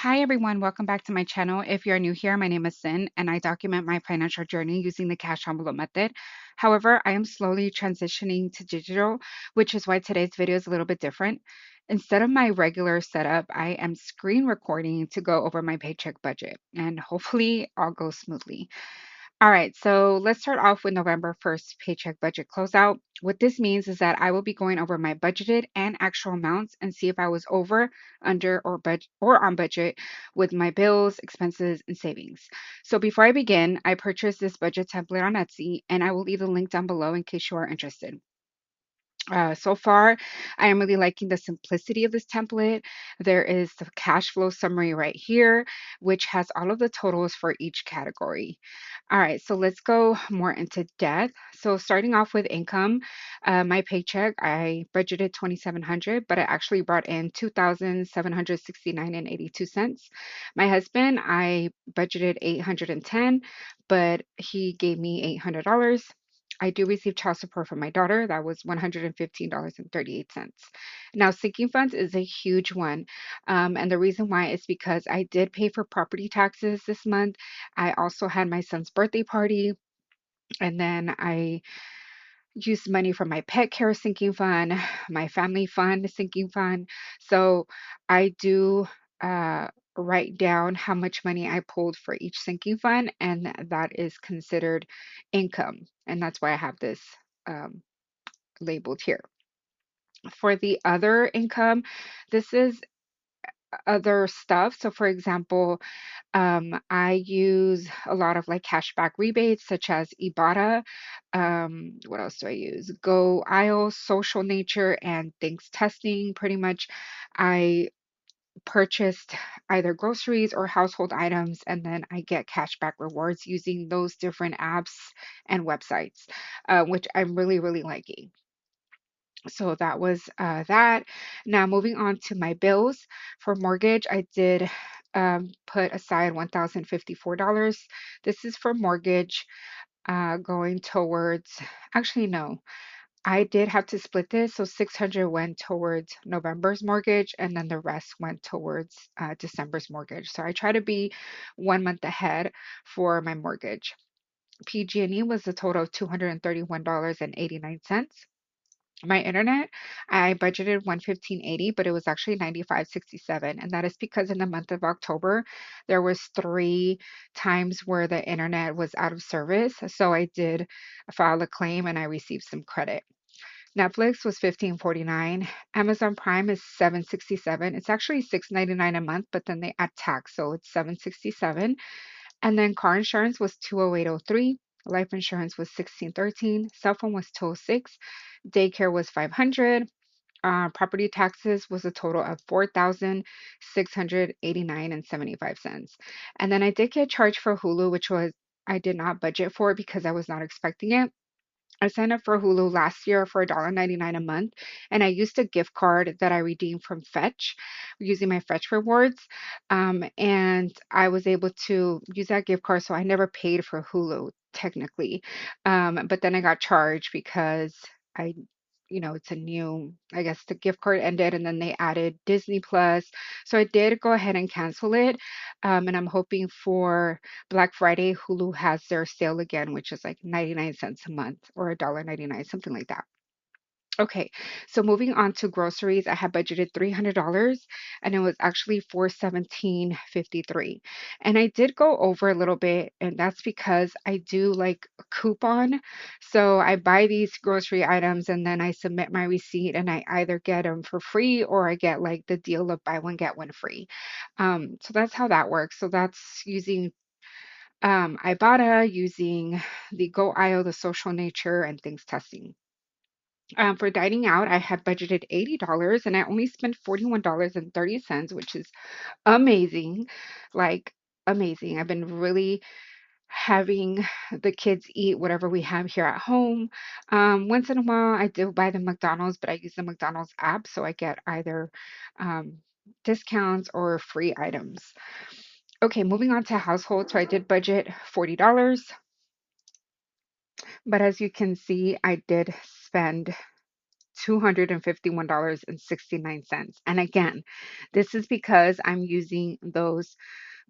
Hi everyone, welcome back to my channel. If you're new here, my name is Sin and I document my financial journey using the cash envelope method. However, I am slowly transitioning to digital, which is why today's video is a little bit different. Instead of my regular setup, I am screen recording to go over my paycheck budget and hopefully all goes smoothly. All right, so let's start off with November 1st paycheck budget closeout. What this means is that I will be going over my budgeted and actual amounts and see if I was over, under, or on budget with my bills, expenses, and savings. So before I begin, I purchased this budget template on Etsy, and I will leave the link down below in case you are interested. So far, I am really liking the simplicity of this template. There is the cash flow summary right here, which has all of the totals for each category. All right, so let's go more into depth. So starting off with income, my paycheck, I budgeted 2,700, but I actually brought in 2,769 and 82 cents. My husband, I budgeted 810, but he gave me $800. I do receive child support from my daughter. That was $115.38. Now, sinking funds is a huge one. And the reason why is because I did pay for property taxes this month. I also had my son's birthday party. And then I used money from my pet care sinking fund, my family fund sinking fund. So I do write down how much money I pulled for each sinking fund, and that is considered income. And that's why I have this um, labeled here. For the other income, this is other stuff. So, for example, I use a lot of like cashback rebates such as Ibotta. What else do I use? Go Aisle, Social Nature, and Things Testing. Pretty much, I purchased either groceries or household items, and then I get cashback rewards using those different apps and websites, which I'm really, really liking. So that was that. Now moving on to my bills. For mortgage, I did put aside $1,054. This is for mortgage going towards, actually, no, I did have to split this. So 600 went towards November's mortgage, and then the rest went towards December's mortgage. So I try to be 1 month ahead for my mortgage. PG&E was a total of $231.89. My internet, I budgeted 115.80, but it was actually 95.67, and that is because in the month of October there was 3 times where the internet was out of service. So I did file a claim and I received some credit. Netflix was 15.49. Amazon Prime is 7.67. It's actually 6.99 a month, but then they add tax, so it's 7.67. And then car insurance was 208.03. Life insurance was 16.13. Cell phone was 206. Daycare was 500. Property taxes was a total of 4,689 and 75 cents. And then I did get charged for Hulu, which was I did not budget for because I was not expecting it. I signed up for Hulu last year for $1.99 a month, and I used a gift card that I redeemed from Fetch using my Fetch rewards. And I was able to use that gift card, so I never paid for Hulu technically. But then I got charged because I it's a new, I guess the gift card ended and then they added Disney Plus. So I did go ahead and cancel it. And I'm hoping for Black Friday, Hulu has their sale again, which is like 99 cents a month or $1.99, something like that. Okay, so moving on to groceries, I had budgeted $300 and it was actually 417.53. And I did go over a little bit, and that's because I do like a coupon. So I buy these grocery items and then I submit my receipt and I either get them for free or I get like the deal of buy one, get one free. So that's how that works. So that's using Ibotta, using the Go Aisle, the Social Nature, and Things Testing. For dining out, I had budgeted $80 and I only spent $41.30, which is amazing. Like, amazing. I've been really having the kids eat whatever we have here at home. Once in a while, I do buy the McDonald's, but I use the McDonald's app, so I get either um, discounts or free items. Okay, moving on to household. So I did budget $40, but as you can see, I did spend $251.69. And again, this is because I'm using those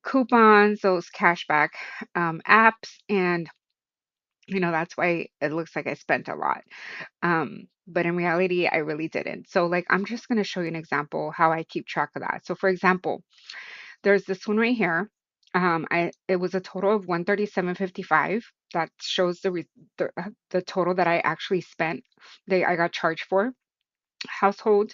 coupons, those cashback apps, and that's why it looks like I spent a lot. But in reality, I really didn't. So like, I'm just going to show you an example how I keep track of that. So for example, there's this one right here. It was a total of 137.55. That shows the total that I actually spent, that I got charged for. Household,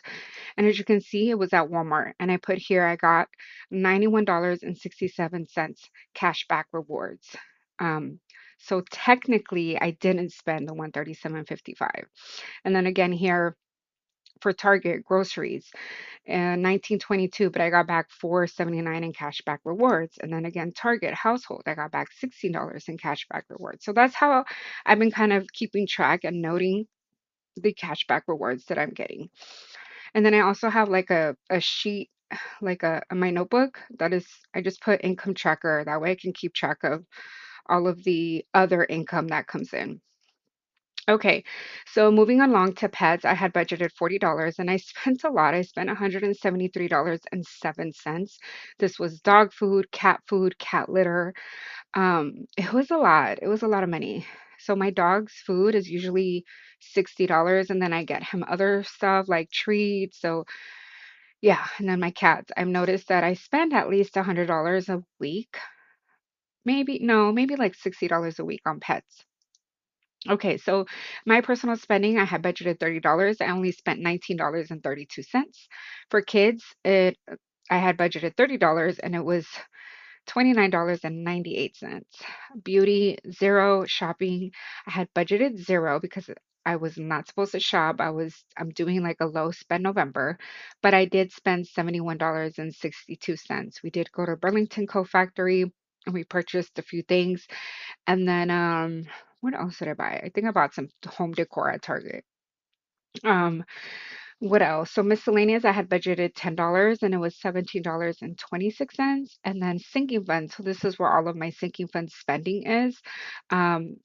and as you can see, it was at Walmart, and I put here I got $91.67 cash back rewards. Um, so technically, I didn't spend the 137.55. And then again here for Target groceries, and 1922, but I got back 4.79 in cash back rewards. And then again, Target household, I got back $16 in cash back rewards. So that's how I've been kind of keeping track and noting the cash back rewards that I'm getting. And then I also have like a sheet, like my notebook that is, I just put income tracker. That way I can keep track of all of the other income that comes in. Okay, so moving along to pets, I had budgeted $40 and I spent a lot. I spent $173.07. This was dog food, cat litter. It was a lot. It was a lot of money. So my dog's food is usually $60, and then I get him other stuff like treats. So yeah, and then my cats. I've noticed that I spend at least $100 a week. Maybe, no, maybe like $60 a week on pets. Okay, so my personal spending, I had budgeted $30. I only spent $19.32. For kids, I had budgeted $30 and it was $29.98. Beauty, zero. Shopping, I had budgeted zero because I was not supposed to shop. I'm doing like a low spend November, but I did spend $71.62. We did go to Burlington Co Factory and we purchased a few things. And then what else did I buy? I think I bought some home decor at Target. Um, what else? So miscellaneous, I had budgeted $10 and it was $17.26. And then sinking funds. So this is where all of my sinking funds spending is. Um,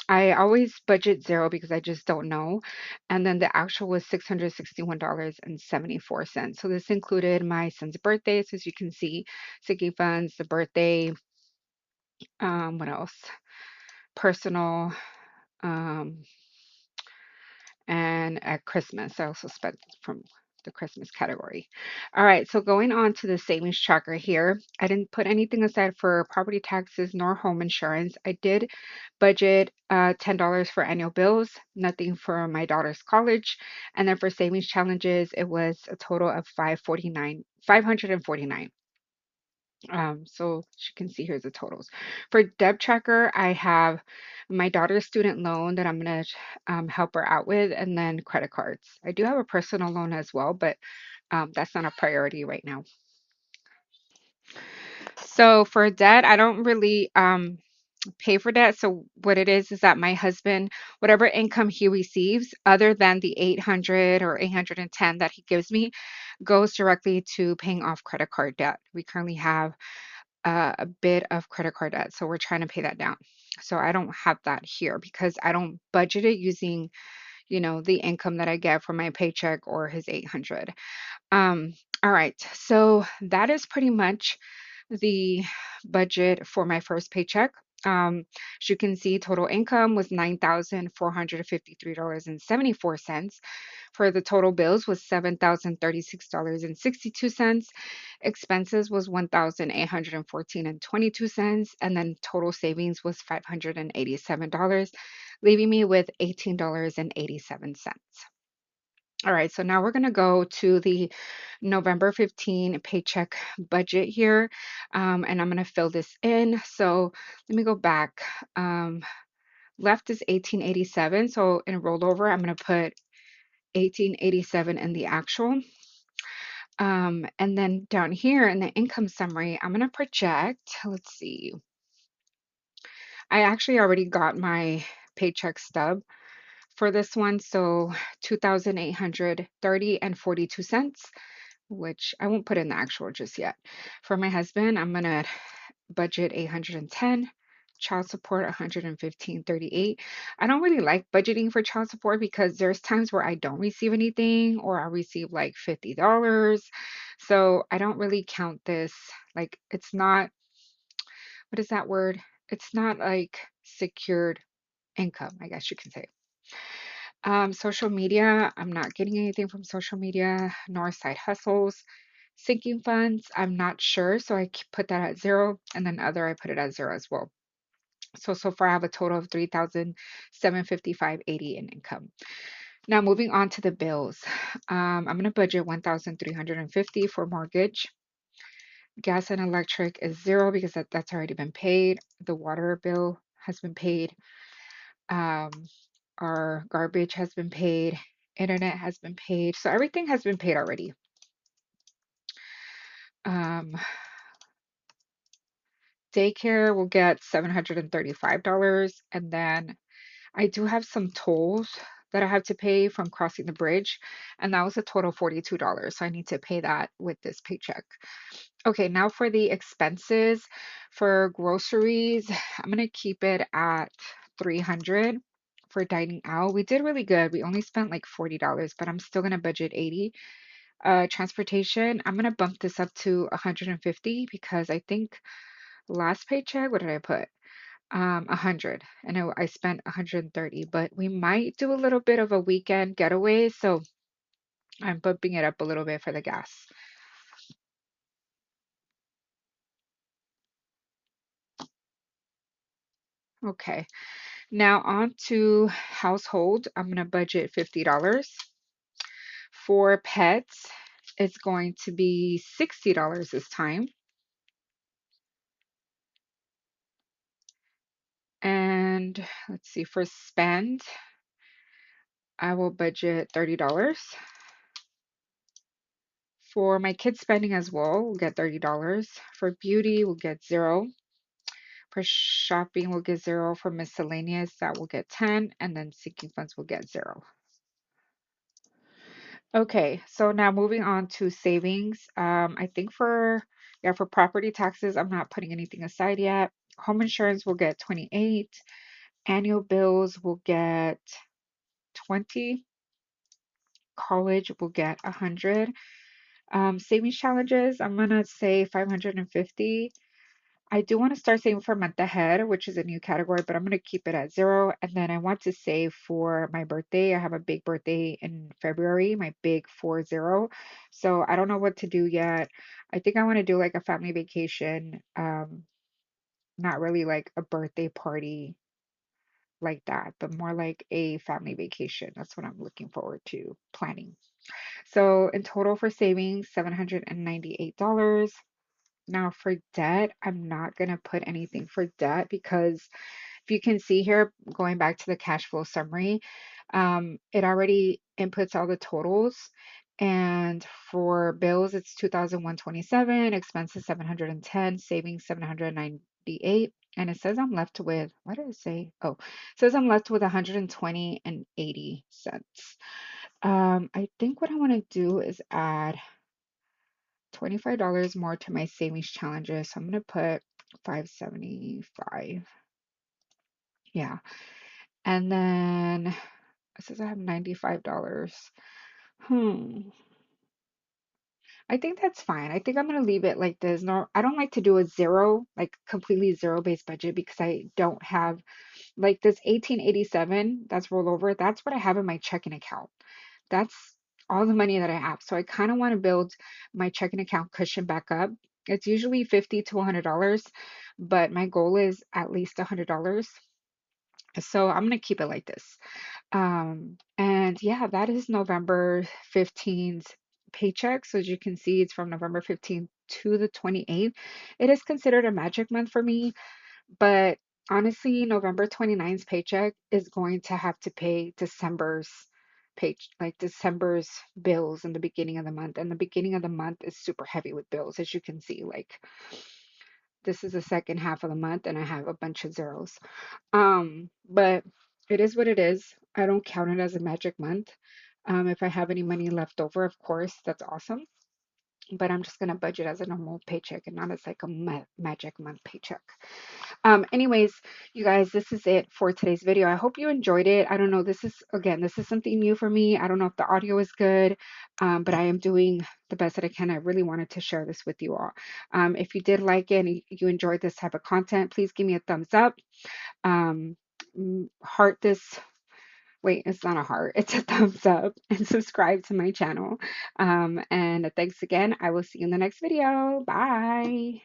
I always budget zero because I just don't know. And then the actual was $661.74. So this included my son's birthday. So as you can see, sinking funds, the birthday, what else? Personal, um, and at Christmas, I also spent from the Christmas category. All right, so going on to the savings tracker here, I didn't put anything aside for property taxes nor home insurance. I did budget $10 for annual bills, nothing for my daughter's college, and then for savings challenges, it was a total of 549. So as you can see, here's the totals. For debt tracker, I have my daughter's student loan that I'm going to help her out with, and then credit cards. I do have a personal loan as well, but that's not a priority right now. So for debt, I don't really pay for debt. So what it is that my husband, whatever income he receives, other than the 800 or 810 that he gives me, goes directly to paying off credit card debt. We currently have a bit of credit card debt. So we're trying to pay that down. So I don't have that here because I don't budget it using, the income that I get from my paycheck or his 800. Um, all right. So that is pretty much the budget for my first paycheck. As you can see, total income was $9,453.74. For the total bills was $7,036.62. Expenses was $1,814.22, and then total savings was $587, leaving me with $18.87. All right, so now we're going to go to the November 15 paycheck budget here, and I'm going to fill this in. So let me go back. Left is 1887, so in rolled over, I'm going to put 1887 in the actual. And then down here in the income summary, I'm going to project, let's see. I actually already got my paycheck stub for this one, so 2,830 and 42 cents, which I won't put in the actual just yet. For my husband, I'm gonna budget 810. child support 115.38. I don't really like budgeting for child support because there's times where I don't receive anything or I receive like $50. So I don't really count this like it's not, what is that word? It's not like secured income, I guess you can say. Social media, I'm not getting anything from social media, nor side hustles. Sinking funds, I'm not sure, so I put that at zero, and then other I put it at zero as well. So far I have a total of 3,755.80 in income. Now moving on to the bills. I'm gonna budget 1,350 for mortgage. Gas and electric is zero because that's already been paid. The water bill has been paid. Um, our garbage has been paid. Internet has been paid. So everything has been paid already. Um, Daycare will get $735. And then I do have some tolls that I have to pay from crossing the bridge. And that was a total of $42. So I need to pay that with this paycheck. Okay, now for the expenses. For groceries, I'm gonna keep it at 300 for dining out. We did really good. We only spent like $40, but I'm still gonna budget 80. Transportation, I'm gonna bump this up to 150 because I think last paycheck, what did I put? 100. And I spent 130, but we might do a little bit of a weekend getaway, so I'm bumping it up a little bit for the gas. Okay. Now on to household. I'm going to budget $50. For pets, it's going to be $60 this time. And let's see, for spend, I will budget $30. For my kids spending as well, we'll get $30. For beauty, we'll get zero. For shopping, we'll get zero. For miscellaneous, that will get 10. And then sinking funds will get zero. Okay, so now moving on to savings. I think for property taxes, I'm not putting anything aside yet. Home insurance will get 28. Annual bills will get 20. College will get 100. Savings challenges, I'm gonna say 550. I do want to start saving for a month ahead, which is a new category, but I'm going to keep it at zero. And then I want to save for my birthday. I have a big birthday in February, my big 40. So I don't know what to do yet. I think I want to do like a family vacation, not really like a birthday party like that, but more like a family vacation. That's what I'm looking forward to planning. So in total for savings, $798. Now for debt, I'm not going to put anything for debt because if you can see here, going back to the cash flow summary, it already inputs all the totals. And for bills, it's 2,127, expenses 710, savings 798. And it says I'm left with, what did it say? Oh, it says I'm left with 120 and 80 cents. I think what I want to do is add $25 more to my savings challenges. So I'm going to put 575. Yeah. And then it says I have $95. Hmm. I think that's fine. I think I'm going to leave it like this. No, I don't like to do a zero, like completely zero based budget because I don't have like this 1887 that's rolled over. That's what I have in my checking account. That's all the money that I have. So I kind of want to build my checking account cushion back up. It's usually $50 to $100, but my goal is at least $100. So I'm gonna keep it like this. And yeah, that is November 15th paycheck. So as you can see, it's from November 15th to the 28th. It is considered a magic month for me, but honestly, November 29th's paycheck is going to have to pay December's like December's bills in the beginning of the month. And the beginning of the month is super heavy with bills, as you can see. Like this is the second half of the month and I have a bunch of zeros. But it is what it is. I don't count it as a magic month. If I have any money left over, of course, that's awesome. but I'm just going to budget as a normal paycheck and not as like a magic month paycheck. Anyways, you guys, this is it for today's video. I hope you enjoyed it. I don't know. This is something new for me. I don't know if the audio is good, but I am doing the best that I can. I really wanted to share this with you all. If you did like it and you enjoyed this type of content, please give me a thumbs up. Um, Heart this. Wait, it's not a heart, it's a thumbs up, and subscribe to my channel. And thanks again. I will see you in the next video. Bye.